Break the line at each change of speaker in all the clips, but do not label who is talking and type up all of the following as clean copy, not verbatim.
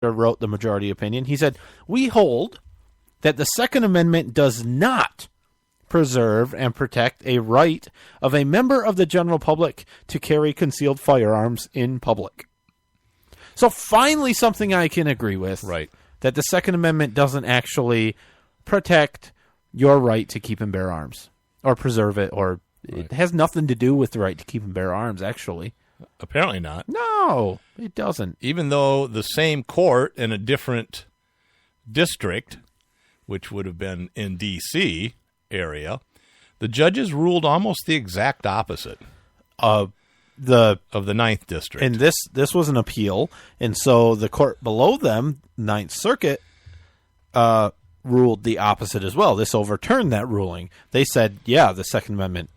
wrote the majority opinion. He said, "We hold that the Second Amendment does not preserve and protect a right of a member of the general public to carry concealed firearms in public." So finally something I can agree with.
Right.
That the Second Amendment doesn't actually protect your right to keep and bear arms or preserve it, or it has nothing to do with the right to keep and bear arms, actually.
Apparently not.
No, it doesn't.
Even though the same court in a different district, which would have been in D.C. area, the judges ruled almost the exact opposite of the 9th District.
And this was an appeal, and so the court below them, Ninth Circuit, ruled the opposite as well. This overturned that ruling. They said, yeah, the Second Amendment,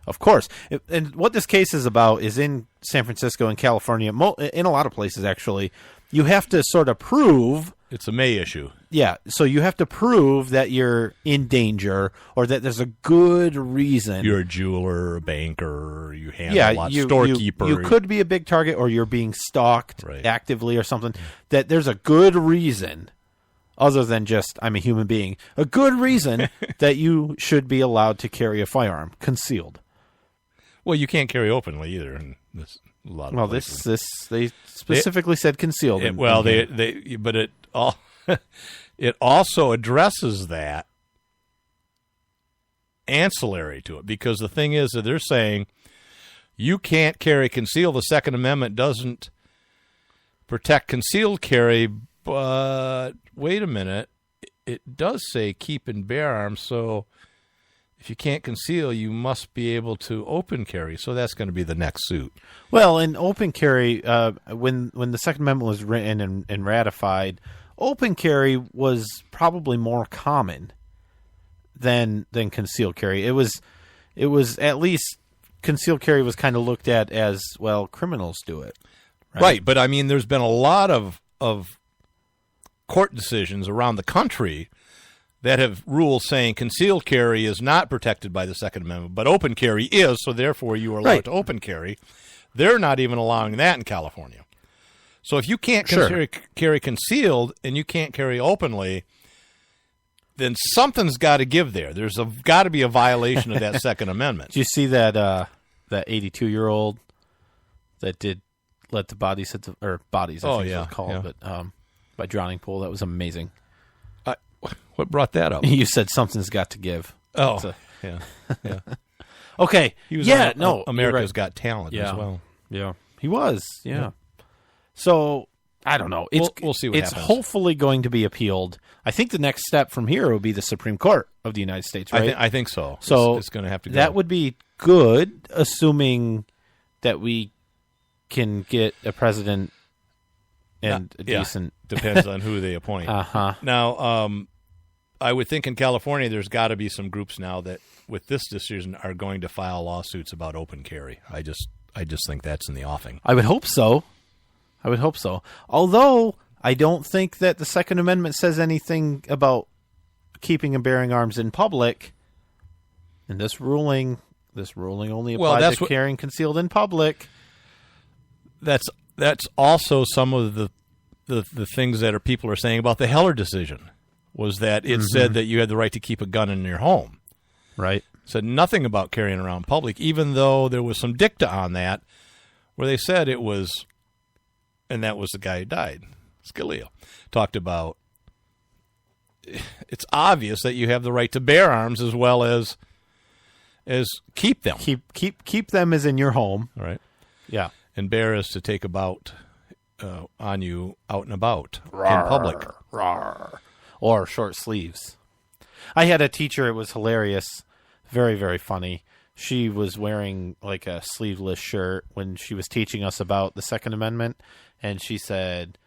of course. And what this case is about is in San Francisco and California, in a lot of places actually, you have to sort of prove...
It's a May issue.
Yeah, so you have to prove that you're in danger or that there's a good reason.
You're a jeweler, a banker, you handle a lot, storekeeper.
You could be a big target, or you're being stalked actively or something. That there's a good reason, other than just I'm a human being, a good reason that you should be allowed to carry a firearm concealed.
Well, you can't carry openly either in this. A lot of places.
They specifically said concealed.
But it also addresses that ancillary to it, because the thing is that they're saying you can't carry concealed. The Second Amendment doesn't protect concealed carry, but wait a minute, it does say keep and bear arms, so if you can't conceal, you must be able to open carry. So that's going to be the next suit.
Well, in open carry, when the Second Amendment was written and ratified, open carry was probably more common than concealed carry. It was at least concealed carry was kind of looked at as, well, criminals do it.
Right, but I mean, there's been a lot of court decisions around the country that have rules saying concealed carry is not protected by the Second Amendment, but open carry is, so therefore you are allowed to open carry. They're not even allowing that in California. So if you can't carry concealed and you can't carry openly, then something's got to give there. There's got to be a violation of that Second Amendment.
Did you see that 82-year-old that did let the bodies hit the bodies? I think it was called, but by drowning pool. That was amazing.
What brought that up?
You said something's got to give.
Oh, yeah.
Okay.
He was America's Got Talent as well.
Yeah, he was. Yeah. So I don't know.
We'll see what happens.
It's hopefully going to be appealed. I think the next step from here will be the Supreme Court of the United States, right?
I think so.
So
it's going to have to go.
That would be good, assuming that we can get a president and a decent.
Depends on who they appoint. Now, I would think in California there's got to be some groups now that, with this decision, are going to file lawsuits about open carry. I just think that's in the offing.
I would hope so. Although I don't think that the Second Amendment says anything about keeping and bearing arms in public. And this ruling only applies to carrying concealed in public.
That's also some of the things that people are saying about the Heller decision, was that it said that you had the right to keep a gun in your home.
Right.
It said nothing about carrying around public, even though there was some dicta on that where they said it was, and that was the guy who died, Scalia, talked about it's obvious that you have the right to bear arms as well as keep them.
Keep them as in your home.
Right.
Yeah.
And bear is to take about on you out and about in public.
Rawr. Or short sleeves. I had a teacher, it was hilarious, very, very funny. She was wearing like a sleeveless shirt when she was teaching us about the Second Amendment, and she said,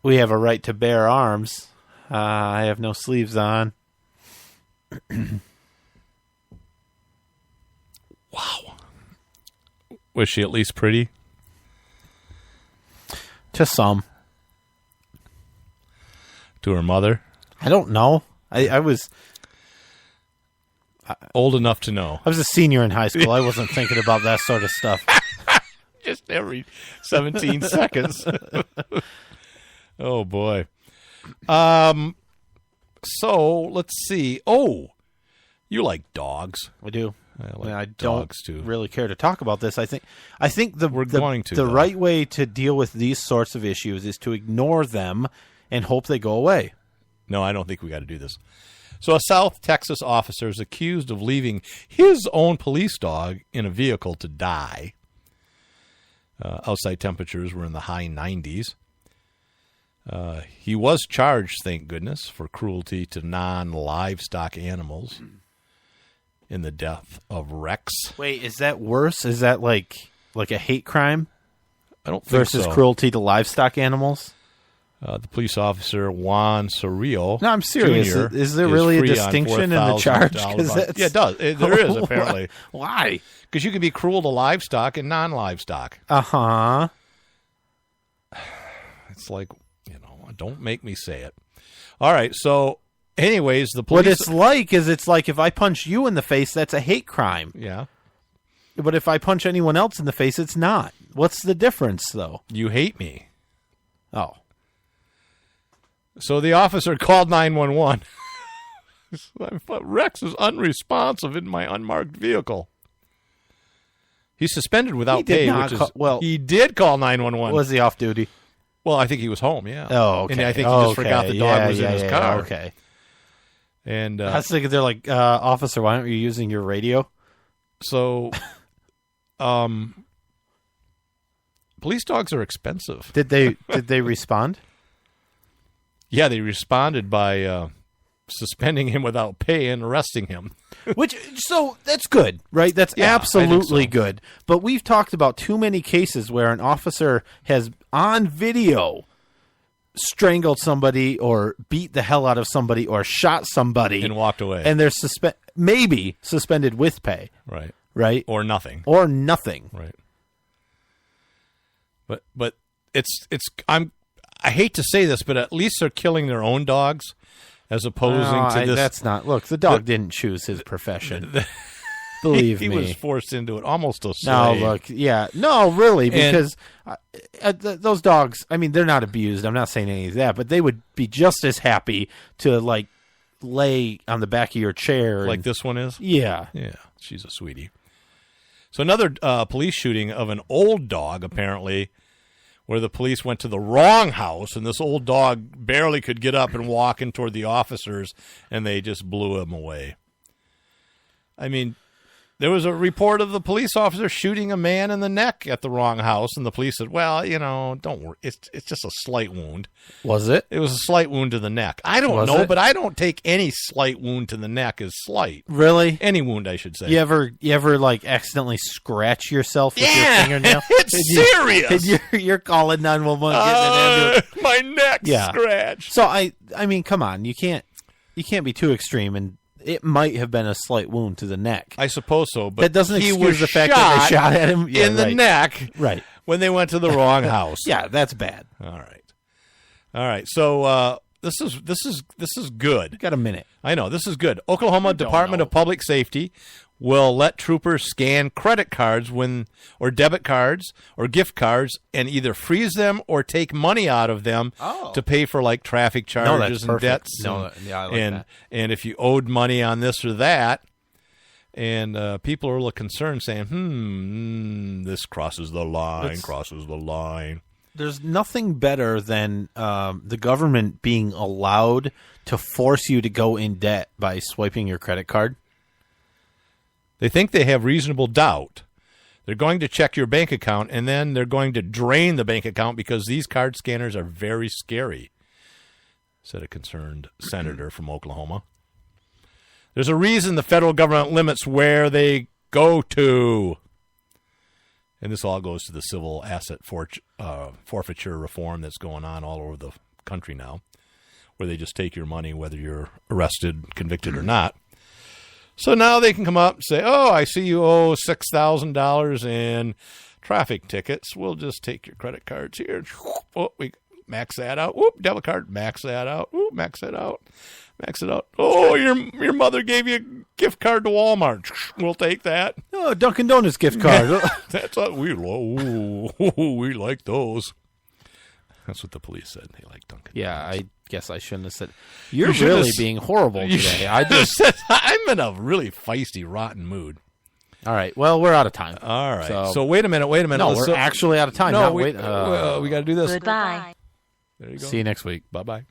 "We have a right to bear arms. I have no sleeves on."
Wow. Was she at least pretty?
To some.
To her mother?
I don't know. I was
old enough to know.
I was a senior in high school. I wasn't thinking about that sort of stuff.
Just every 17 seconds. Oh boy. So let's see. Oh, you like dogs?
I do.
I like
I don't
dogs too.
really care to talk about this. I think
We're going to,
the
though.
right way to deal with these sorts of issues is to ignore them and hope they go away.
No, I don't think we got to do this. So a South Texas officer is accused of leaving his own police dog in a vehicle to die. Outside temperatures were in the high 90s. He was charged, thank goodness, for cruelty to non-livestock animals in the death of Rex.
Wait, is that worse? Is that like a hate crime
I don't think
versus
so.
cruelty to livestock animals?
The police officer, Juan Sorillo.
No, I'm serious.
Jr.
Is there really a
free on
distinction in the charge?
$4,000
that's-
Yeah, it does. There is, apparently.
Why?
Because you can be cruel to livestock and non-livestock.
Uh-huh.
It's like, don't make me say it. All right, so anyways, the
What
police...
it's like if I punch you in the face, that's a hate crime.
Yeah,
But if I punch anyone else in the face, it's not. What's the difference, though?
you hate me.
Oh.
So the officer called 911. I thought Rex is unresponsive in my unmarked vehicle. He's suspended without
He did
pay,
not
which
call-
is...
well-
he did call 911.
Was he off duty?
Well, I think he was home, yeah.
Oh, okay.
And I think he just forgot the dog was in his car.
Okay.
And
I was thinking they're like, officer, why aren't you using your radio?
so, police dogs are expensive.
Did they respond?
Yeah, they responded by suspending him without pay and arresting him.
So that's good, right? That's
Yeah, I think
absolutely
so.
good. But we've talked about too many cases where an officer has on video strangled somebody or beat the hell out of somebody or shot somebody
And walked away.
and they're maybe suspended with pay,
Right.
right?
Or nothing.
Or nothing.
Right. But I hate to say this, but at least they're killing their own dogs as opposing to this.
That's not. Look, the dog didn't choose his profession. Believe
he
me.
was forced into it, almost a
No,
slave.
look, yeah, no, really,
And-
because those dogs. I mean, they're not abused. I'm not saying any of that, but they would be just as happy to like lay on the back of your chair,
Like
and,
this one is?
Yeah,
Yeah, she's a sweetie. So another police shooting of an old dog, apparently, where the police went to the wrong house, and this old dog barely could get up and walk in toward the officers, and they just blew him away. I mean, there was a report of the police officer shooting a man in the neck at the wrong house, and the police said, well, don't worry. It's just a slight wound.
was it
It was a slight wound to the neck. I don't
Was
know,
it?
but I don't take any slight wound to the neck as slight.
really?
Any wound, I should say.
You ever like accidentally scratch yourself with your fingernail?
It's serious.
And you're calling 911, getting an ambulance.
My neck
Yeah.
scratched.
So I mean, come on, you can't be too extreme, and it might have been a slight wound to the neck.
I suppose so, but
That doesn't
he
excuse
was
the fact that they shot at him
in the
right.
neck
Right.
when they went to the wrong house.
Yeah, that's bad.
All right. So this is good.
Got a minute.
I know this is good. Oklahoma Department of Public Safety will let troopers scan credit cards or debit cards or gift cards and either freeze them or take money out of them to pay for like traffic charges and
perfect.
debts.
No, yeah, I like that.
And if you owed money on this or that, and people are a little concerned, saying, this crosses the line.
There's nothing better than the government being allowed to force you to go in debt by swiping your credit card.
They think they have reasonable doubt. They're going to check your bank account, and then they're going to drain the bank account because these card scanners are very scary, said a concerned senator from Oklahoma. There's a reason the federal government limits where they go to. And this all goes to the civil asset forfeiture reform that's going on all over the country now, where they just take your money whether you're arrested, convicted, or not. So now they can come up and say, oh, I see you owe $6,000 in traffic tickets. We'll just take your credit cards here. Oh, we max that out. Whoop, debit card, max that out. Whoop, max it out. Max it out. Oh, your mother gave you a gift card to Walmart. We'll take that.
Oh, Dunkin' Donuts gift card.
That's what we like those. That's what the police said. They like Dunkin'.
Yeah,
Donuts.
I guess I shouldn't have said. You're
should
really
have
being horrible
You
today.
should-
I just.
I'm in a really feisty, rotten mood.
All right. Well, we're out of time.
All right.
So,
So wait a minute.
no, we're
So-
actually out of time.
No,
Not
we
wait.
got to do this.
Goodbye.
There you go.
See you next week.
Bye-bye.